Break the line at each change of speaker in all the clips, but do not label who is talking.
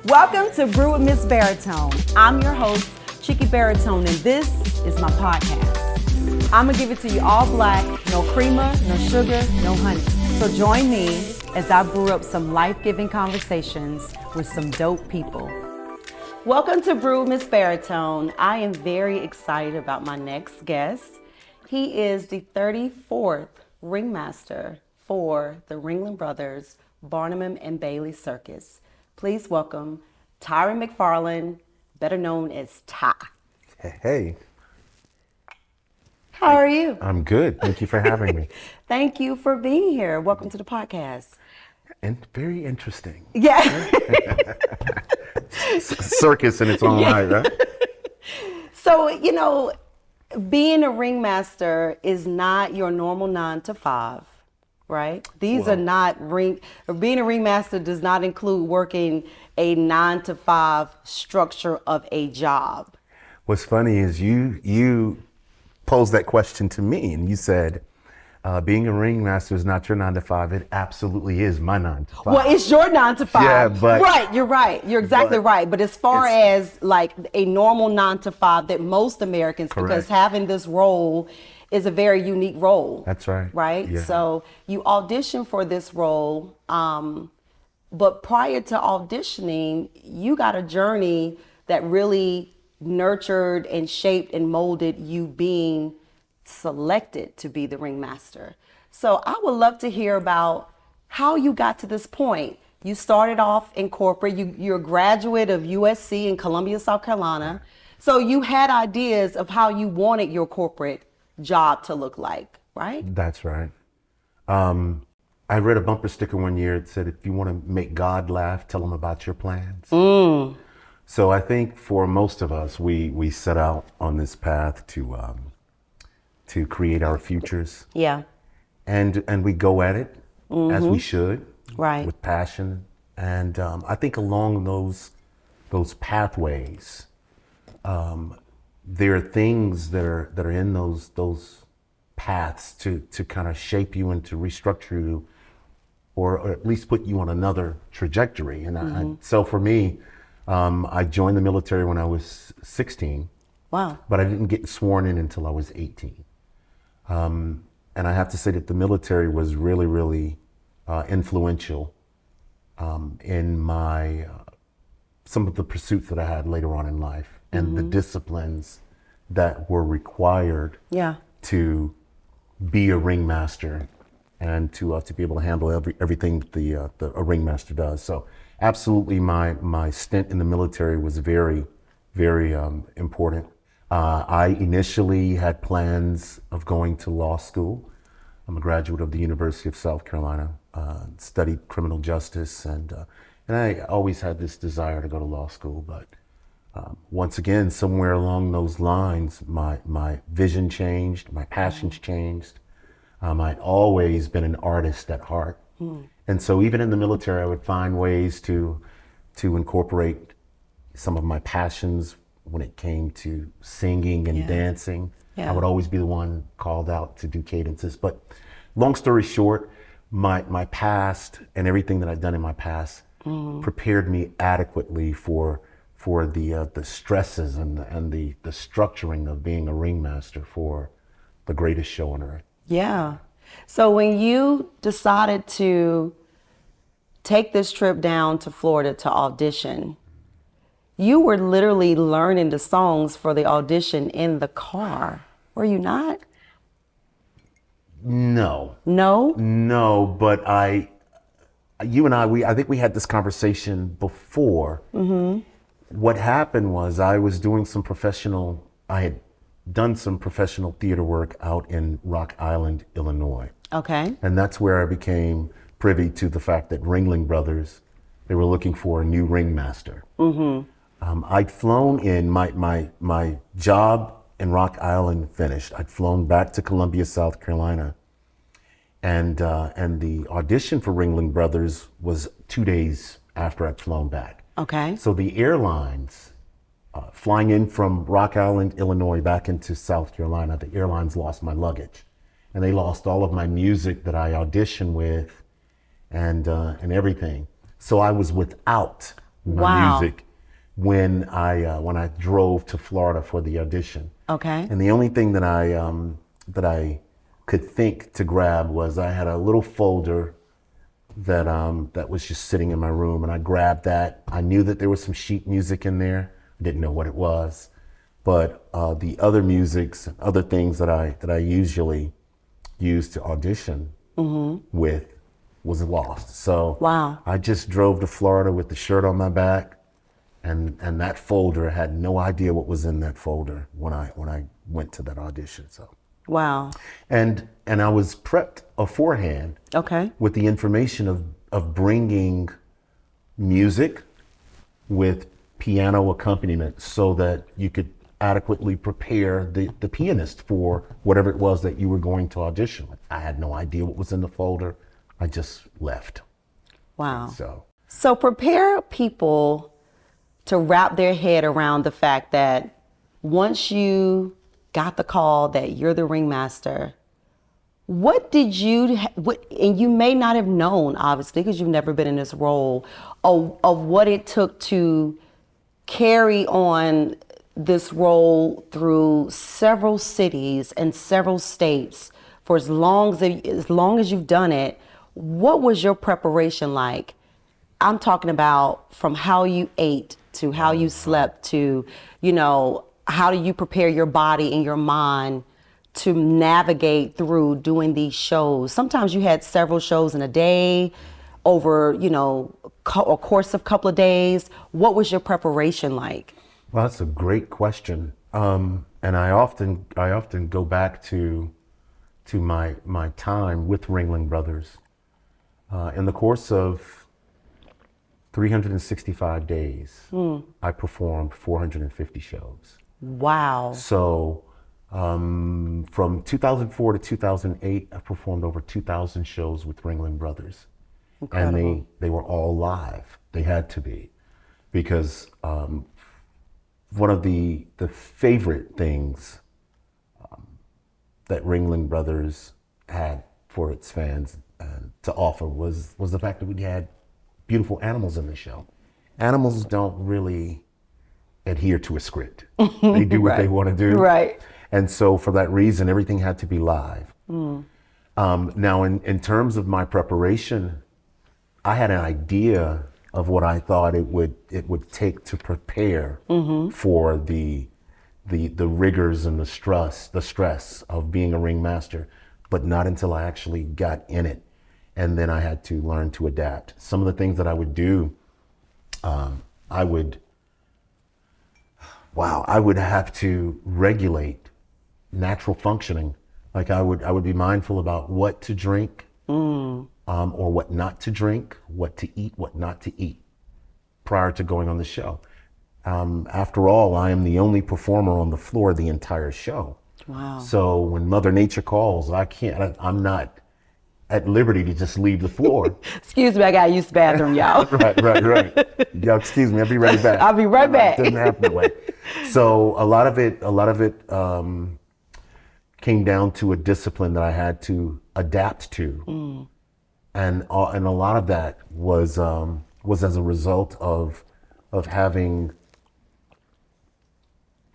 Welcome to Brew with Miss Baritone. I'm your host, Chicky Baritone, and this is my podcast. I'm gonna give it to you all black, no creamer, no sugar, no honey. So join me as I brew up some life-giving conversations with some dope people. Welcome to Brew with Miss Baritone. I am very excited about my next guest. He is the 34th Ringmaster for the Ringling brothers, Barnum and Bailey Circus. Please welcome Tyron Mcfarlan, better known as Ty.
Hey.
How are you?
I'm good. Thank you for having me.
Thank you for being here. Welcome to the podcast.
And very interesting.
Yeah.
Circus in its own right, right?
So, being a ringmaster is not your normal 9 to 5, right? These are not being a ringmaster does not include working a 9 to 5 structure of a job.
What's funny is you posed that question to me and you said, being a ringmaster is not your 9 to 5. It absolutely is my 9 to 5.
Well, it's your 9 to 5.
Yeah, but
right, you're right. You're exactly right. But as far as like a normal 9 to 5 that most Americans,
correct.
Because having this role is a very unique role.
That's right.
Right?
Yeah.
So you audition for this role, but prior to auditioning, you got a journey that really nurtured and shaped and molded you being selected to be the ringmaster. So I would love to hear about how you got to this point. You started off in corporate. You're a graduate of USC in Columbia, South Carolina. So you had ideas of how you wanted your corporate job to look like, right?
That's right. I read a bumper sticker one year that said, if you want to make God laugh, tell him about your plans. So I think for most of us, we set out on this path to create our futures.
Yeah.
And we go at it as we should,
Right.
with passion. And I think along those pathways, there are things that are in those paths to kind of shape you and to restructure you, or at least put you on another trajectory. And so for me, I joined the military when I was 16.
Wow.
But I didn't get sworn in until I was 18. And I have to say that the military was really, really influential in my some of the pursuits that I had later on in life, and the disciplines that were required to be a ringmaster and to be able to handle everything that a ringmaster does. So absolutely, my stint in the military was very, very important. I initially had plans of going to law school. I'm a graduate of the University of South Carolina, studied criminal justice, and I always had this desire to go to law school. But once again, somewhere along those lines, my vision changed, my passions changed. I'd always been an artist at heart. And so even in the military, I would find ways to incorporate some of my passions when it came to singing and dancing. I would always be the one called out to do cadences. But long story short, my past and everything that I've done in my past prepared me adequately for the stresses and the structuring of being a ringmaster for the greatest show on earth.
Yeah. So when you decided to take this trip down to Florida to audition, you were literally learning the songs for the audition in the car, were you not?
No.
No?
No, but you and I think we had this conversation before. What happened was I had done some professional theater work out in Rock Island, Illinois.
Okay.
And that's where I became privy to the fact that Ringling brothers, they were looking for a new ringmaster. I'd flown in, my job in Rock Island finished. I'd flown back to Columbia, South Carolina. And the audition for Ringling Brothers was 2 days after I'd flown back.
Okay.
So the airlines, flying in from Rock Island, Illinois, back into South Carolina, the airlines lost my luggage. And they lost all of my music that I auditioned with and everything. So I was without
Wow.
music when I drove to Florida for the audition.
Okay.
And the only thing that I could think to grab was I had a little folder that was just sitting in my room, and I grabbed that. I knew that there was some sheet music in there. I didn't know what it was, but the other musics, other things that I usually use to audition with was lost. So
Wow.
I just drove to Florida with the shirt on my back, and that folder, I had no idea what was in that folder when I went to that audition. So
Wow.
and I was prepped beforehand
Okay.
with the information of bringing music with piano accompaniment so that you could adequately prepare the pianist for whatever it was that you were going to audition with. I had no idea what was in the folder. I just left.
Wow.
So
Prepare people to wrap their head around the fact that once you got the call that you're the ringmaster, what did you, and you may not have known, obviously, because you've never been in this role, of what it took to carry on this role through several cities and several states for as long as you've done it. What was your preparation like? I'm talking about from how you ate to how you slept to, how do you prepare your body and your mind to navigate through doing these shows? Sometimes you had several shows in a day over, a course of a couple of days. What was your preparation like?
well, that's a great question. And I often go back to my time with Ringling Brothers. In the course of 365 days, I performed 450 shows.
Wow.
So from 2004 to 2008, I performed over 2,000 shows with Ringling Brothers.
Incredible.
And they were all live. They had to be, because one of the favorite things that Ringling Brothers had for its fans to offer was the fact that we had beautiful animals in the show. Animals don't really adhere to a script. They do what they want to do.
Right.
And so for that reason, everything had to be live. Now, in terms of my preparation, I had an idea of what I thought it would take to prepare for the rigors and the stress of being a ringmaster, but not until I actually got in it. And then I had to learn to adapt. Some of the things that I would do, I would have to regulate natural functioning. Like I would be mindful about what to drink, or what not to drink, what to eat, what not to eat, prior to going on the show. After all, I am the only performer on the floor the entire show.
Wow.
So when Mother Nature calls, I'm not at liberty to just leave the floor.
Excuse me, I gotta use the bathroom, y'all.
Right. Yo, excuse me, I'll be right back.
I'll be right back.
It doesn't happen that way. So a lot of it came down to a discipline that I had to adapt to, and a lot of that was as a result of having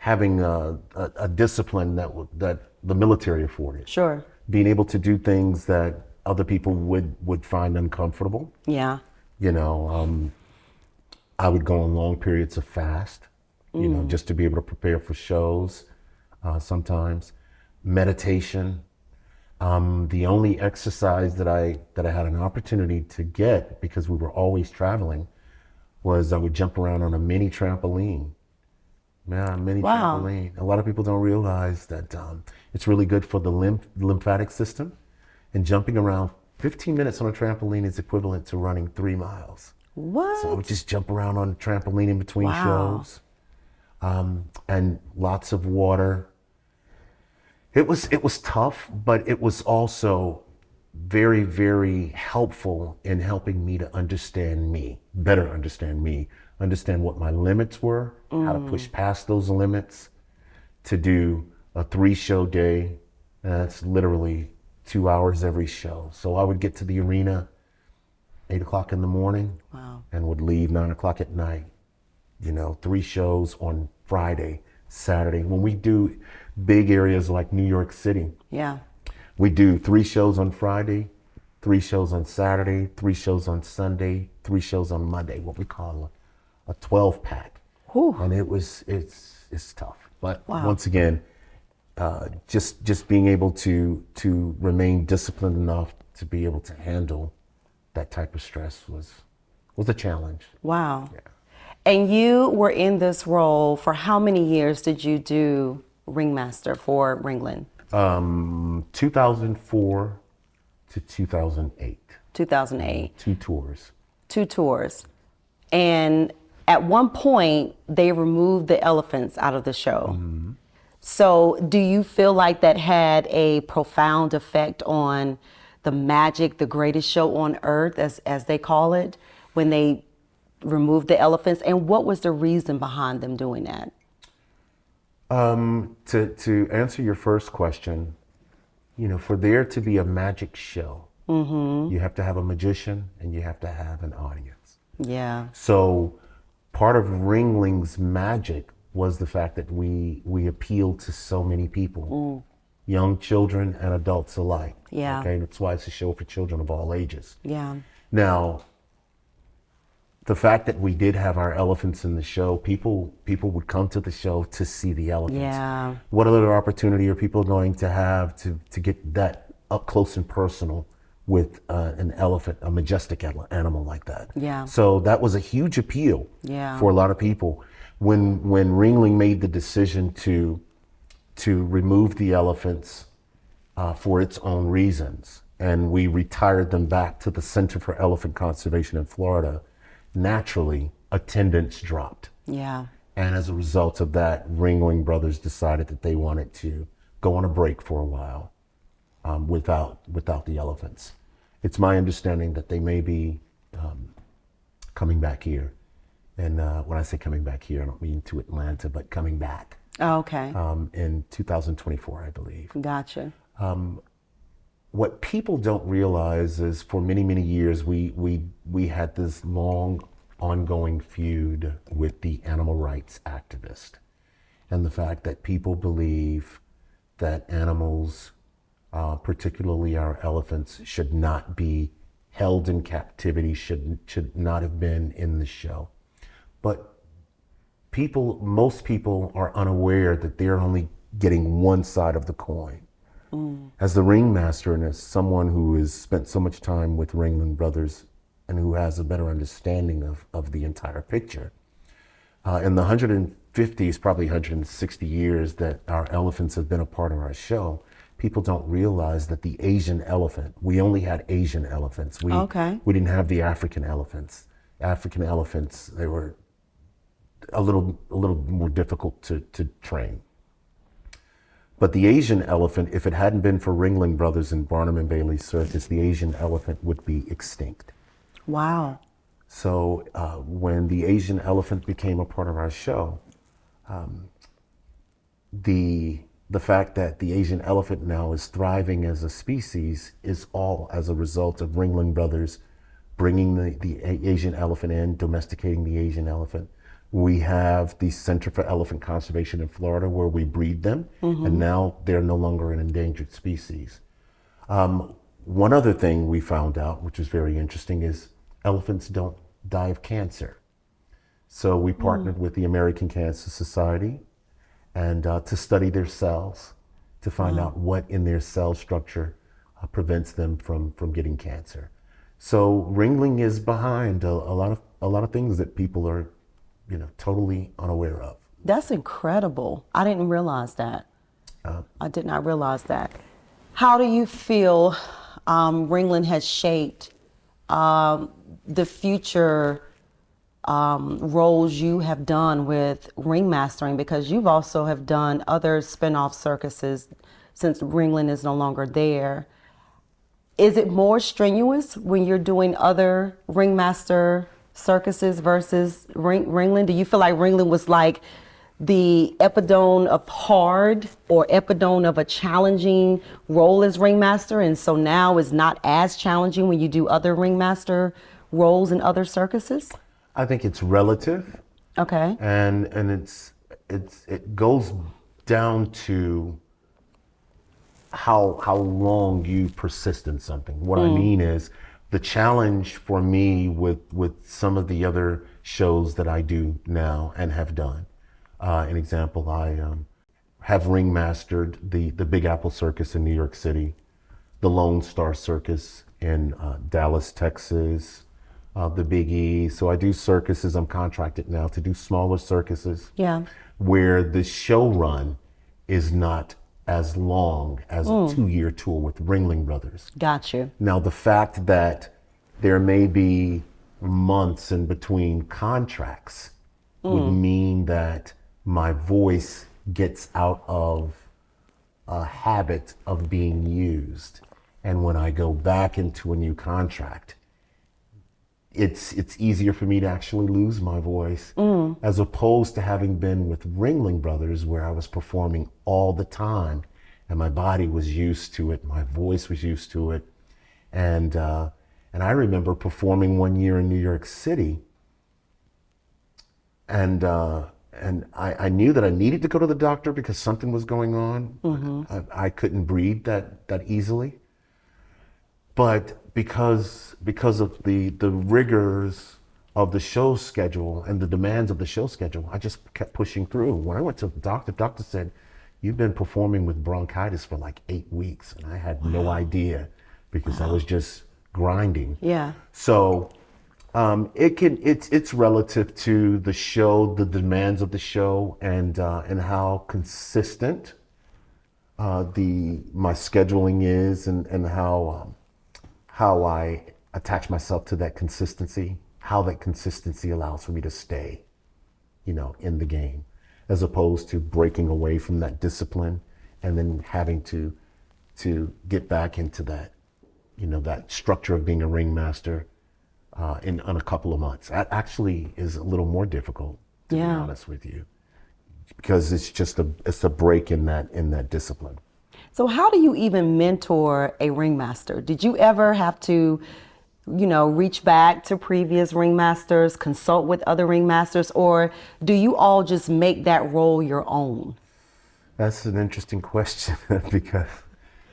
a discipline that the military afforded.
Sure.
Being able to do things that other people would find uncomfortable.
Yeah.
I would go on long periods of fast, just to be able to prepare for shows. Sometimes meditation. The only exercise that I had an opportunity to get, because we were always traveling, was I would jump around on a mini trampoline. Yeah, mini
Wow.
trampoline. A lot of people don't realize that it's really good for the lymphatic system. And jumping around 15 minutes on a trampoline is equivalent to running 3 miles.
What?
So I would just jump around on a trampoline in between shows. And lots of water. It was tough, but it was also very, very helpful in helping me to better understand what my limits were, how to push past those limits, to do a 3-show day. That's literally 2 hours every show. So I would get to the arena 8 o'clock in the morning.
Wow.
And would leave 9 o'clock at night. 3 shows on Friday, Saturday. When we do big areas like New York City,
Yeah.
we do 3 shows on Friday, 3 shows on Saturday, 3 shows on Sunday, 3 shows on Monday, what we call a 12 pack.
Whew.
And it's tough. But
Wow.
once again, just being able to remain disciplined enough to be able to handle that type of stress was a challenge.
Wow.
Yeah.
And you were in this role for how many years did you do Ringmaster for Ringling?
2004 to 2008.
2008.
2 tours.
2 tours. And at one point, they removed the elephants out of the show.
Mm-hmm.
So do you feel like that had a profound effect on the magic, the greatest show on earth, as they call it, when they removed the elephants? And what was the reason behind them doing that?
To answer your first question, for there to be a magic show, you have to have a magician and you have to have an audience.
Yeah.
So part of Ringling's magic was the fact that we appealed to so many people, young children and adults alike.
Yeah.
Okay, that's why it's a show for children of all ages.
Yeah.
Now, the fact that we did have our elephants in the show, people would come to the show to see the elephants.
Yeah.
What other opportunity are people going to have to get that up close and personal with an elephant, a majestic animal like that?
Yeah.
So that was a huge appeal
Yeah.
for a lot of people. When Ringling made the decision to remove the elephants for its own reasons, and we retired them back to the Center for Elephant Conservation in Florida, naturally attendance dropped.
Yeah.
And as a result of that, Ringling Brothers decided that they wanted to go on a break for a while without the elephants. It's my understanding that they may be coming back here. And when I say coming back here, I don't mean to Atlanta, but coming back
Oh, okay.
in 2024, I believe.
Gotcha.
What people don't realize is for many, many years, we had this long ongoing feud with the animal rights activist, and the fact that people believe that animals, particularly our elephants, should not be held in captivity, should not have been in the show. But most people are unaware that they're only getting one side of the coin. As the Ringmaster and as someone who has spent so much time with Ringling Brothers and who has a better understanding of the entire picture, in the 150s, probably 160 years that our elephants have been a part of our show, people don't realize that the Asian elephant, we only had Asian elephants. We didn't have the African elephants. African elephants, they were a little more difficult to train. But the Asian elephant, if it hadn't been for Ringling Brothers and Barnum and Bailey Circus, the Asian elephant would be extinct.
Wow.
So when the Asian elephant became a part of our show, the fact that the Asian elephant now is thriving as a species is all as a result of Ringling Brothers bringing the Asian elephant in, domesticating the Asian elephant. We have the Center for Elephant Conservation in Florida where we breed them, and now they're no longer an endangered species. One other thing we found out, which was very interesting, is elephants don't die of cancer. So we partnered with the American Cancer Society and to study their cells, to find out what in their cell structure prevents them from getting cancer. So Ringling is behind a lot of things that people are totally unaware of.
That's incredible. I didn't realize that. I did not realize that. How do you feel Ringling has shaped the future roles you have done with ringmastering? Because you've also have done other spin-off circuses since Ringling is no longer there. Is it more strenuous when you're doing other ringmaster circuses versus Ringling? Do you feel like Ringling was like the epitome of hard or epitome of a challenging role as ringmaster, and so now is not as challenging when you do other ringmaster roles in other circuses?
I think it's relative,
Okay.
and it goes down to how long you persist in something. What I mean is, the challenge for me with some of the other shows that I do now and have done. An example, I have ringmastered the Big Apple Circus in New York City, the Lone Star Circus in Dallas, Texas, the Big E. So I do circuses. I'm contracted now to do smaller circuses.
Yeah.
Where the show run is not as long as a 2-year tour with Ringling Brothers.
Got you.
Now, the fact that there may be months in between contracts would mean that my voice gets out of a habit of being used. And when I go back into a new contract, it's easier for me to actually lose my voice, as opposed to having been with Ringling Brothers, where I was performing all the time and my body was used to it, my voice was used to it. And I remember performing one year in New York City, and I knew that I needed to go to the doctor because something was going on. I couldn't breathe that easily. But because of the rigors of the show schedule and the demands of the show schedule, I just kept pushing through. When I went to the doctor said, "You've been performing with bronchitis for like 8 weeks." And I had no idea, because I was just grinding.
Yeah.
So it's relative to the show, the demands of the show, and how consistent my scheduling is, and how I attach myself to that consistency, how that consistency allows for me to stay, in the game, as opposed to breaking away from that discipline and then having to get back into that, that structure of being a ringmaster in a couple of months. That actually is a little more difficult, to be honest with you, because it's a break in that discipline.
So how do you even mentor a ringmaster? Did you ever have to, reach back to previous ringmasters, consult with other ringmasters, or do you all just make that role your own?
That's an interesting question, because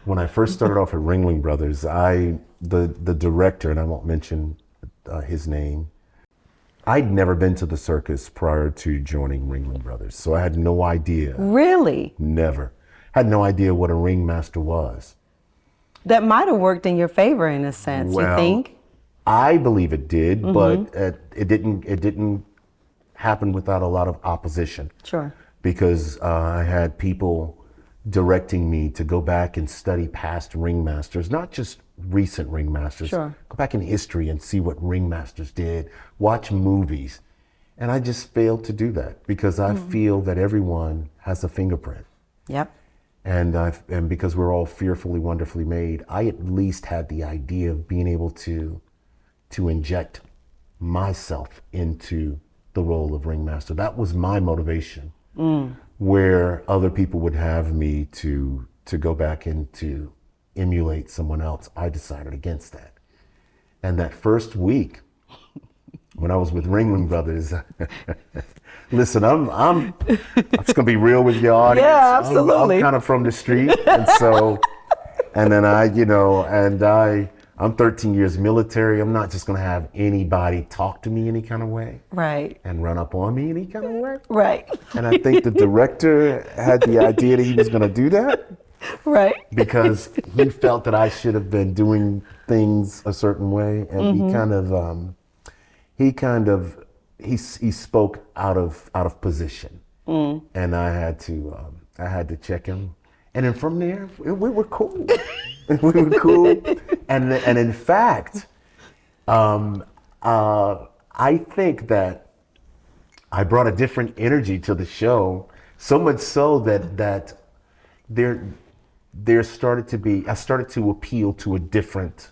when I first started off at Ringling Brothers, the director, and I won't mention his name, I'd never been to the circus prior to joining Ringling Brothers, so I had no idea.
Really?
Never. Had no idea what a ringmaster was.
That might have worked in your favor in a sense, you think?
I believe it did, but it didn't happen without a lot of opposition.
Sure.
Because I had people directing me to go back and study past ringmasters, not just recent ringmasters.
Sure.
Go back in history and see what ringmasters did, watch movies. And I just failed to do that, because I feel that everyone has a fingerprint.
Yep.
And because we're all fearfully, wonderfully made, I at least had the idea of being able to inject myself into the role of ringmaster. That was my motivation. Where other people would have me to go back and to emulate someone else, I decided against that. And that first week, when I was with Ringling Brothers, listen, I'm just gonna be real with your audience.
Yeah, absolutely.
I'm kind of from the street, and so, and then I'm 13 years military. I'm not just gonna have anybody talk to me any kind of way,
Right.
and run up on me any kind of way.
Right.
And I think the director had the idea that he was gonna do that,
Right.
because he felt that I should have been doing things a certain way, and he spoke out of position, and I had to check him, and then from there we were cool. We were cool, and in fact, I think that I brought a different energy to the show, so much so that I started to appeal to a different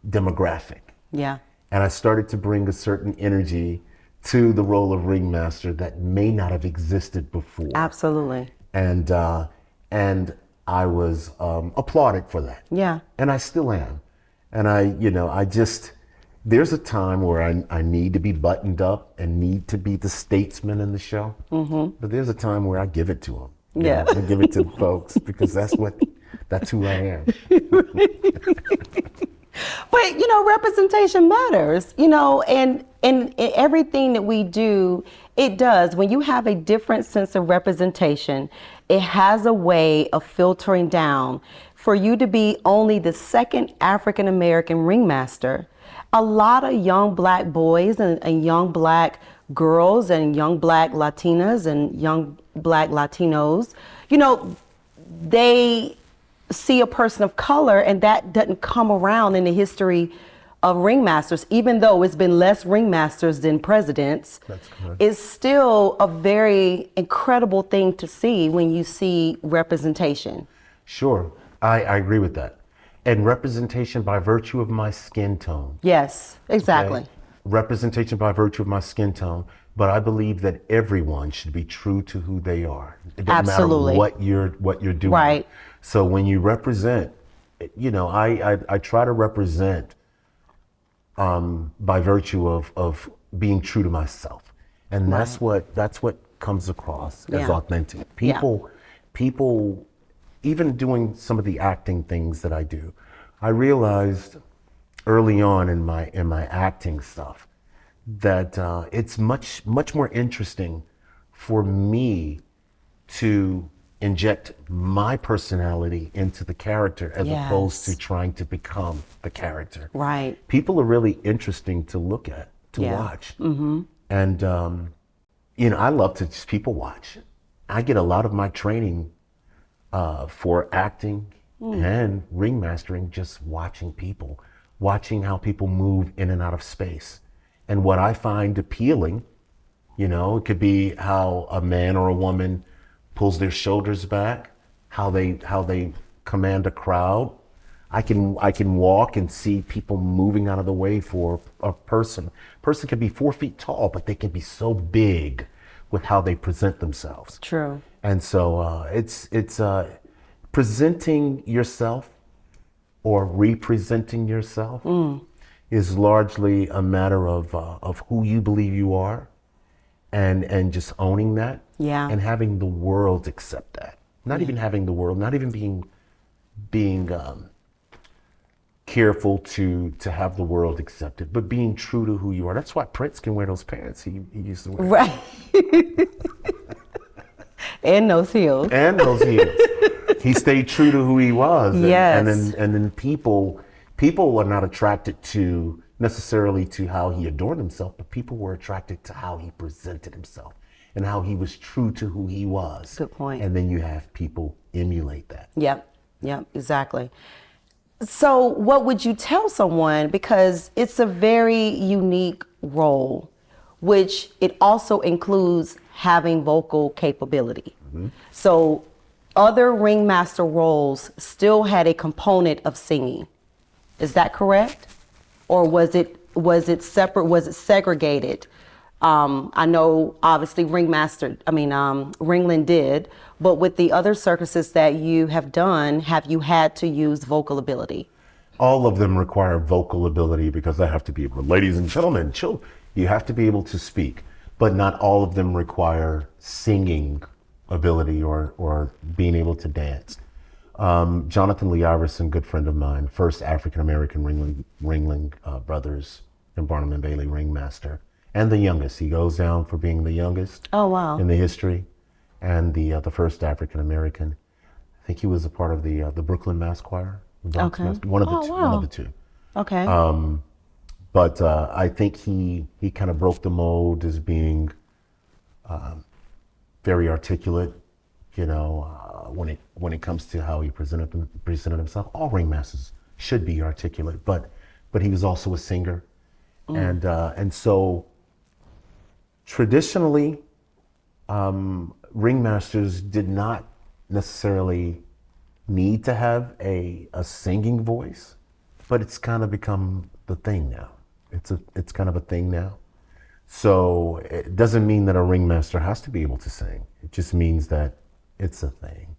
demographic.
Yeah.
And I started to bring a certain energy to the role of ringmaster that may not have existed before.
Absolutely.
And I was applauded for that.
Yeah.
And I still am. And I just, there's a time where I need to be buttoned up and need to be the statesman in the show. But there's a time where I give it to them.
Yeah.
I give it to the folks because that's who I am.
But, representation matters, and in everything that we do, it does. When you have a different sense of representation, it has a way of filtering down. For you to be only the second African American ringmaster, a lot of young black boys and young black girls and young black Latinas and young black Latinos, they see a person of color, and that doesn't come around in the history of ringmasters. Even though it's been less ringmasters than presidents,
That's correct.
it's still a very incredible thing to see when you see representation.
Sure, I agree with that. And representation by virtue of my skin tone.
Yes, exactly.
Okay? Representation by virtue of my skin tone. But I believe that everyone should be true to who they are. It doesn't
Absolutely.
matter what you're doing.
Right.
So when you represent, I try to represent by virtue of being true to myself, and that's what comes across as
Yeah.
authentic. People, even doing some of the acting things that I do, I realized early on in my acting stuff that it's much more interesting for me to inject my personality into the character as
Yes.
opposed to trying to become the character.
Right.
People are really interesting to look at, to
Yeah.
watch. And, I love to just people watch. I get a lot of my training for acting and ringmastering just watching people, watching how people move in and out of space. And what I find appealing, it could be how a man or a woman pulls their shoulders back, how they command a crowd. I can walk and see people moving out of the way for a person. A person can be 4 feet tall, but they can be so big with how they present themselves.
True.
And so it's presenting yourself or representing yourself is largely a matter of who you believe you are, and just owning that.
Yeah.
And having the world accept that. Not even having the world, not even being careful to have the world accept it, but being true to who you are. That's why Prince can wear those pants he used to wear.
Right. And those heels.
And those heels. He stayed true to who he was.
Yes.
And then people are not attracted to necessarily to how he adorned himself, but people were attracted to how he presented himself and how he was true to who he was.
Good point.
And then you have people emulate that.
Yep, exactly. So what would you tell someone, because it's a very unique role, which it also includes having vocal capability. So other ringmaster roles still had a component of singing. Is that correct? Or was it separate? Was it segregated? I know obviously Ringling did, but with the other circuses that you have done, have you had to use vocal ability?
All of them require vocal ability because I have to be able, ladies and gentlemen, you have to be able to speak, but not all of them require singing ability or being able to dance. Jonathan Lee Iverson, good friend of mine, first African-American Ringling brothers in Barnum and Bailey Ringmaster, and the youngest. He goes down for being the youngest.
Oh, wow.
In the history, and the first African-American. I think he was a part of the Brooklyn Mass Choir.
Okay.
One of the
Oh,
two.
wow.
One of the two.
Okay.
But I think he kind of broke the mold as being very articulate, when it comes to how he presented himself. All ringmasters should be articulate, but he was also a singer, and so traditionally, ringmasters did not necessarily need to have a singing voice, but it's kind of become the thing now. It's kind of a thing now. So it doesn't mean that a ringmaster has to be able to sing. It just means that it's a thing.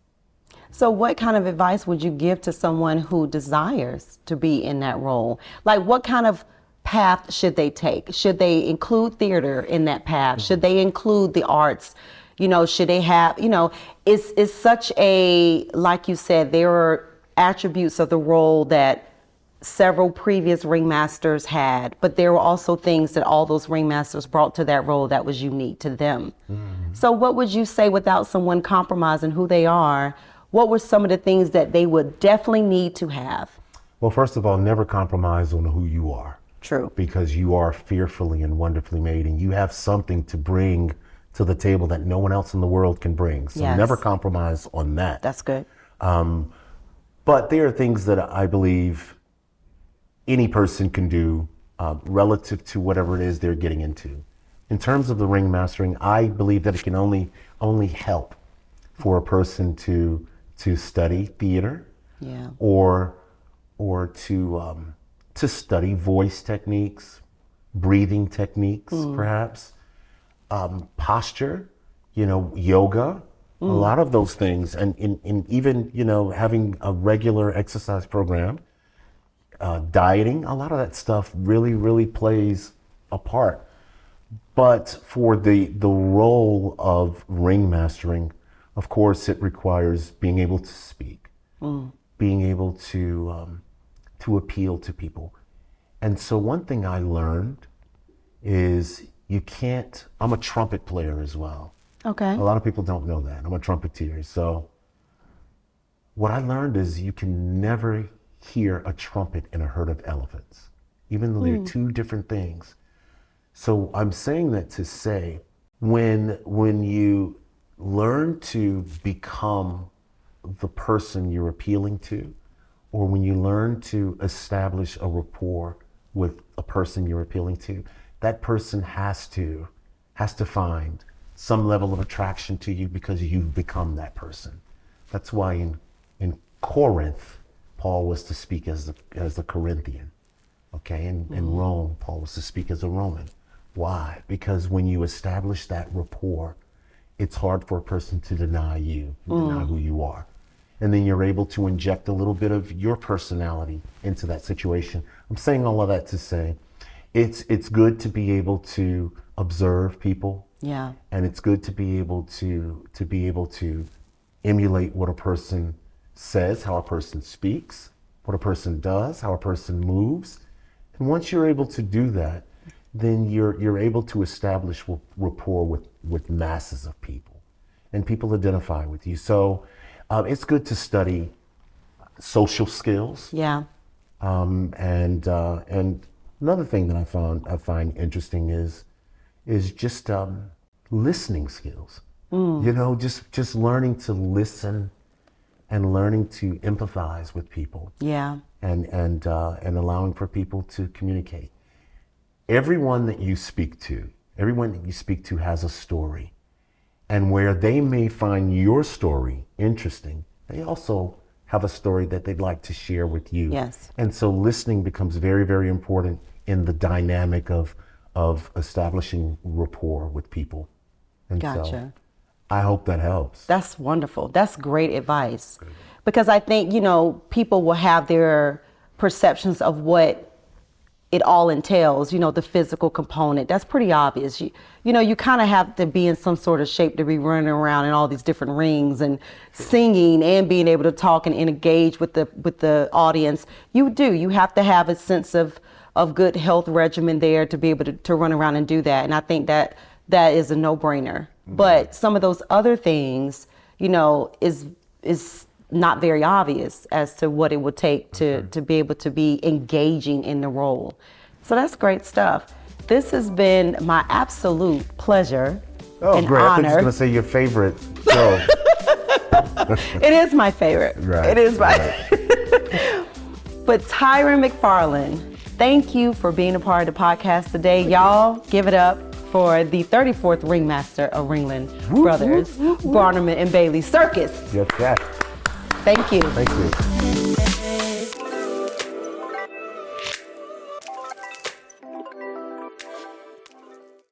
So what kind of advice would you give to someone who desires to be in that role? Like what kind of path should they take? Should they include theater in that path? Should they include the arts? You know, should they have, you know, it's such a, like you said, there are attributes of the role that several previous ringmasters had, but there were also things that all those ringmasters brought to that role that was unique to them. So what would you say, without someone compromising who they are, what were some of the things that they would definitely need to have?
Well, first of all, never compromise on who you are.
True.
Because you are fearfully and wonderfully made, and you have something to bring to the table that no one else in the world can bring. So
Yes.
never compromise on that.
That's good.
But there are things that I believe any person can do relative to whatever it is they're getting into. In terms of the ring mastering, I believe that it can only help for a person to study theater,
Yeah.
or to study voice techniques, breathing techniques, perhaps, posture, you know, yoga, a lot of those things, and even, you know, having a regular exercise program, dieting, a lot of that stuff really plays a part. But for the role of ring mastering, of course, it requires being able to speak, being able to appeal to people. And so one thing I learned is you can't, I'm a trumpet player as well.
Okay.
A lot of people don't know that. I'm a trumpeter. So what I learned is you can never hear a trumpet in a herd of elephants, even though they're two different things. So I'm saying that to say, when you learn to become the person you're appealing to, or when you learn to establish a rapport with a person you're appealing to, that person has to find some level of attraction to you because you've become that person. That's why in Corinth, Paul was to speak as the Corinthian. Okay, in Rome, Paul was to speak as a Roman. Why? Because when you establish that rapport, it's hard for a person to deny you, deny who you are. And then you're able to inject a little bit of your personality into that situation. I'm saying all of that to say, it's good to be able to observe people.
Yeah.
And it's good to be able to emulate what a person says, how a person speaks, what a person does, how a person moves. And once you're able to do that, then you're able to establish rapport with masses of people, and people identify with you. So it's good to study social skills.
Yeah.
And another thing that I find interesting is just listening skills. You know, just learning to listen and learning to empathize with people.
Yeah.
And allowing for people to communicate. Everyone that you speak to has a story. And where they may find your story interesting, they also have a story that they'd like to share with you.
Yes.
And so listening becomes very, very important in the dynamic of establishing rapport with people. And
Gotcha.
so I hope that helps.
That's wonderful. That's great advice. Because I think, you know, people will have their perceptions of what it all entails, you know, the physical component. That's pretty obvious. You know, you kind of have to be in some sort of shape to be running around in all these different rings and singing and being able to talk and engage with the audience. You do. You have to have a sense of good health regimen there to be able to run around and do that. And I think that is a no-brainer. Mm-hmm. But some of those other things, you know, is not very obvious as to what it would take to be able to be engaging in the role. So that's great stuff. This has been my absolute pleasure and
great.
honor.
I think you're going to say your favorite show.
It is my favorite.
Right.
It is my But Tyron Mcfarlan, thank you for being a part of the podcast today. Y'all give it up for the 34th Ringmaster of Ringling Brothers, Barnum and Bailey Circus.
Yes, yes.
Thank you.
Thank you.